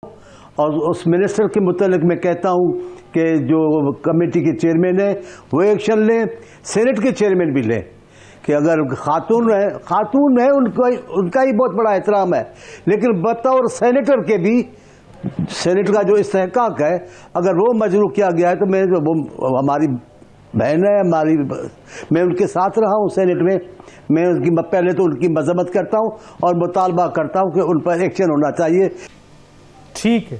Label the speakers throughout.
Speaker 1: اور اس منسٹر کے متعلق میں کہتا ہوں کہ جو کمیٹی کے چیئرمین ہیں وہ ایکشن لیں، سینٹ کے چیئرمین بھی لیں کہ اگر خاتون ہے ان کا ہی بہت بڑا احترام ہے، لیکن بطور سینیٹر کے بھی سینٹ کا جو استحقاق ہے اگر وہ مجروح کیا گیا ہے تو وہ ہماری بہن ہے، میں ان کے ساتھ رہا ہوں سینٹ میں پہلے تو ان کی مذمت کرتا ہوں اور مطالبہ کرتا ہوں کہ ان پر ایکشن ہونا چاہیے۔
Speaker 2: ٹھیک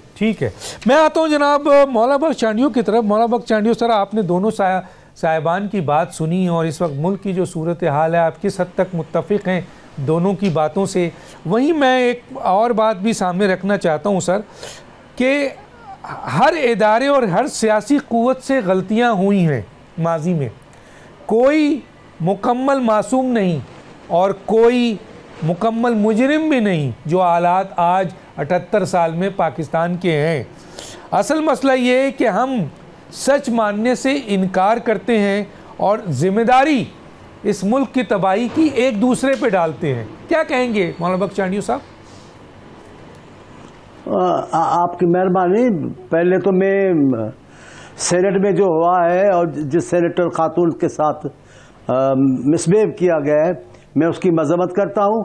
Speaker 2: ہے، میں آتا ہوں جناب مولانا بخش چانڈیو کی طرف۔ مولانا بخش چانڈیو سر، آپ نے دونوں صاحبان کی بات سنی اور اس وقت ملک کی جو صورتحال ہے آپ کس حد تک متفق ہیں دونوں کی باتوں سے؟ وہیں میں ایک اور بات بھی سامنے رکھنا چاہتا ہوں سر کہ ہر ادارے اور ہر سیاسی قوت سے غلطیاں ہوئی ہیں ماضی میں، کوئی مکمل معصوم نہیں اور کوئی مکمل مجرم بھی نہیں جو حالات آج 78 سال میں پاکستان کے ہیں۔ اصل مسئلہ یہ ہے کہ ہم سچ ماننے سے انکار کرتے ہیں اور ذمہ داری اس ملک کی تباہی کی ایک دوسرے پہ ڈالتے ہیں۔ کیا کہیں گے مولانا بخش چانڈیو صاحب؟
Speaker 1: آپ کی مہربانی، پہلے تو میں سینٹ میں جو ہوا ہے اور جس سینیٹر خاتون کے ساتھ مس بیہیو کیا گیا ہے میں اس کی مذمت کرتا ہوں،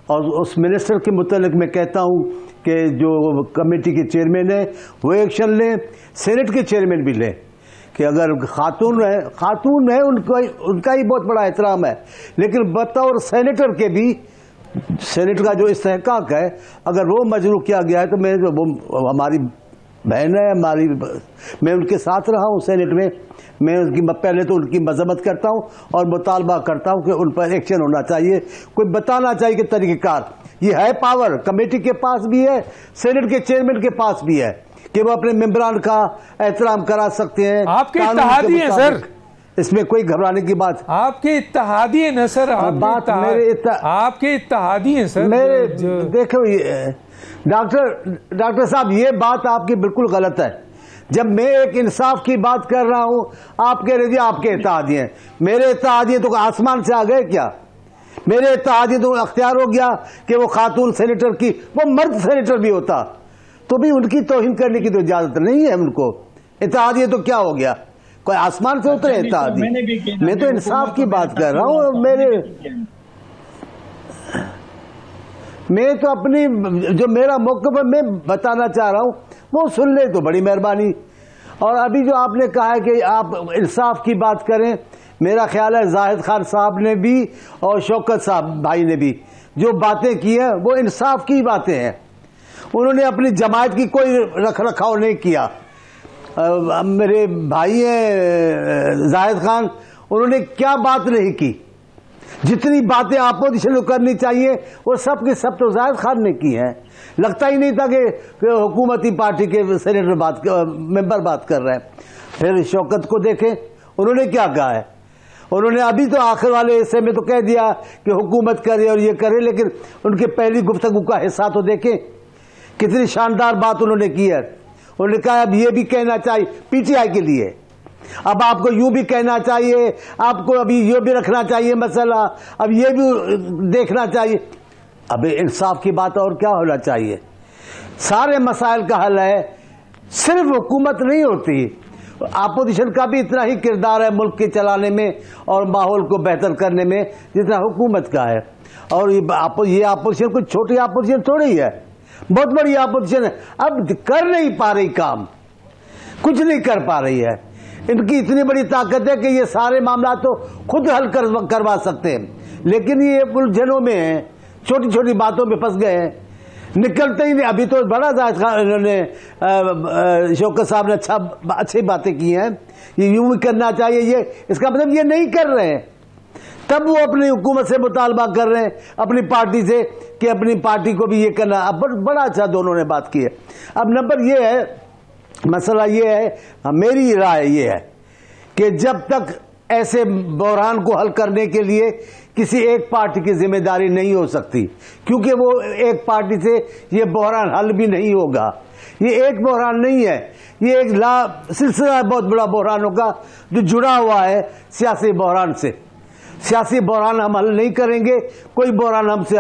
Speaker 1: اور اس منسٹر کے متعلق میں کہتا ہوں کہ جو کمیٹی کے چیئرمین ہیں وہ ایکشن لیں، سینٹ کے چیئرمین بھی لیں کہ اگر خاتون ہے ان کا ہی بہت بڑا احترام ہے، لیکن بطور سینیٹر کے بھی سینٹ کا جو استحقاق ہے اگر وہ مجروح کیا گیا ہے تو وہ ہماری بہن ہے، میں ان کے ساتھ رہا ہوں سینٹ میں پہلے تو ان کی مذمت کرتا ہوں اور مطالبہ کرتا ہوں کہ ان پر ایکشن ہونا چاہیے، کوئی بتانا چاہیے کہ طریقہ کار یہ ہے، پاور کمیٹی کے پاس بھی ہے، سینٹ کے چیئرمین کے پاس بھی ہے کہ وہ اپنے ممبران کا احترام کرا سکتے ہیں۔
Speaker 2: آپ کے اتحادی ہیں سر،
Speaker 1: اس میں کوئی گھبرانے کی بات؟
Speaker 2: آپ کے اتحادی ہیں نا سر، آپ کے اتحادی ہیں سر۔
Speaker 1: دیکھو ڈاکٹر صاحب، یہ بات آپ کی بالکل غلط ہے۔ جب میں ایک انصاف کی بات کر رہا ہوں آپ کہہ رہے تھے آپ کے اتحادی ہیں، میرے اتحادی تو آسمان سے آ گئے کیا؟ میرے اتحادی تو اختیار ہو گیا کہ وہ خاتون سینیٹر کی، وہ مرد سینیٹر بھی ہوتا تو بھی ان کی توہین کرنے کی تو اجازت نہیں ہے ان کو۔ اتحادی تو کیا ہو گیا؟ کوئی آسمان سے اترے اتحادی؟ میں تو انصاف کی بات کر رہا ہوں، میں تو اپنی جو میرا موقف ہے میں بتانا چاہ رہا ہوں وہ سن لے تو بڑی مہربانی۔ اور ابھی جو آپ نے کہا ہے کہ آپ انصاف کی بات کریں، میرا خیال ہے زاہد خان صاحب نے بھی اور شوکت صاحب بھائی نے بھی جو باتیں کی ہیں وہ انصاف کی باتیں ہیں، انہوں نے اپنی جماعت کی کوئی رکھ رکھاؤ نہیں کیا۔ میرے بھائی ہیں زاہد خان، انہوں نے کیا بات نہیں کی؟ جتنی باتیں اپوزیشن کو کرنی چاہیے وہ سب کی سب تو زاہد خان نے کی ہیں۔ لگتا ہی نہیں تھا کہ حکومتی پارٹی کے سینیٹر ممبر بات کر رہے ہیں۔ پھر شوکت کو دیکھیں، انہوں نے کیا کہا ہے؟ انہوں نے ابھی تو آخر والے حصے میں تو کہہ دیا کہ حکومت کرے اور یہ کرے، لیکن ان کے پہلی گفتگو کا حصہ تو دیکھیں، کتنی شاندار بات انہوں نے کی ہے۔ انہوں نے کہا اب یہ بھی کہنا چاہیے پی ٹی آئی کے لیے، اب آپ کو یوں بھی کہنا چاہیے، آپ کو ابھی یہ بھی رکھنا چاہیے مسئلہ، اب یہ بھی دیکھنا چاہیے۔ اب انصاف کی بات اور کیا ہونا چاہیے؟ سارے مسائل کا حل ہے، صرف حکومت نہیں ہوتی، اپوزیشن کا بھی اتنا ہی کردار ہے ملک کے چلانے میں اور ماحول کو بہتر کرنے میں جتنا حکومت کا ہے۔ اور یہ اپوزیشن کوئی چھوٹی اپوزیشن تھوڑی ہے، بہت بڑی اپوزیشن ہے، اب کر نہیں پا رہی کام، کچھ نہیں کر پا رہی ہے۔ ان کی اتنی بڑی طاقت ہے کہ یہ سارے معاملات تو خود حل کروا سکتے ہیں، لیکن یہ الجھنوں میں ہیں، چھوٹی چھوٹی باتوں میں پھنس گئے ہیں، نکلتے ہی نہیں۔ ابھی تو بڑا زاہد خان انہوں نے شوکت صاحب نے اچھی باتیں کی ہیں، یہ یوں بھی کرنا چاہیے، یہ اس کا مطلب یہ نہیں کر رہے ہیں، تب وہ اپنی حکومت سے مطالبہ کر رہے ہیں، اپنی پارٹی سے کہ اپنی پارٹی کو بھی یہ کرنا۔ اب بڑا اچھا دونوں نے بات کی ہے۔ اب نمبر یہ ہے، مسئلہ یہ ہے، میری رائے یہ ہے کہ جب تک ایسے بحران کو حل کرنے کے لیے کسی ایک پارٹی کی ذمہ داری نہیں ہو سکتی، کیونکہ وہ ایک پارٹی سے یہ بحران حل بھی نہیں ہوگا۔ یہ ایک بحران نہیں ہے، یہ ایک سلسلہ بہت بڑا بحران ہوگا جو جڑا ہوا ہے سیاسی بحران سے۔ سیاسی بحران ہم حل نہیں کریں گے، کوئی بحران ہم سے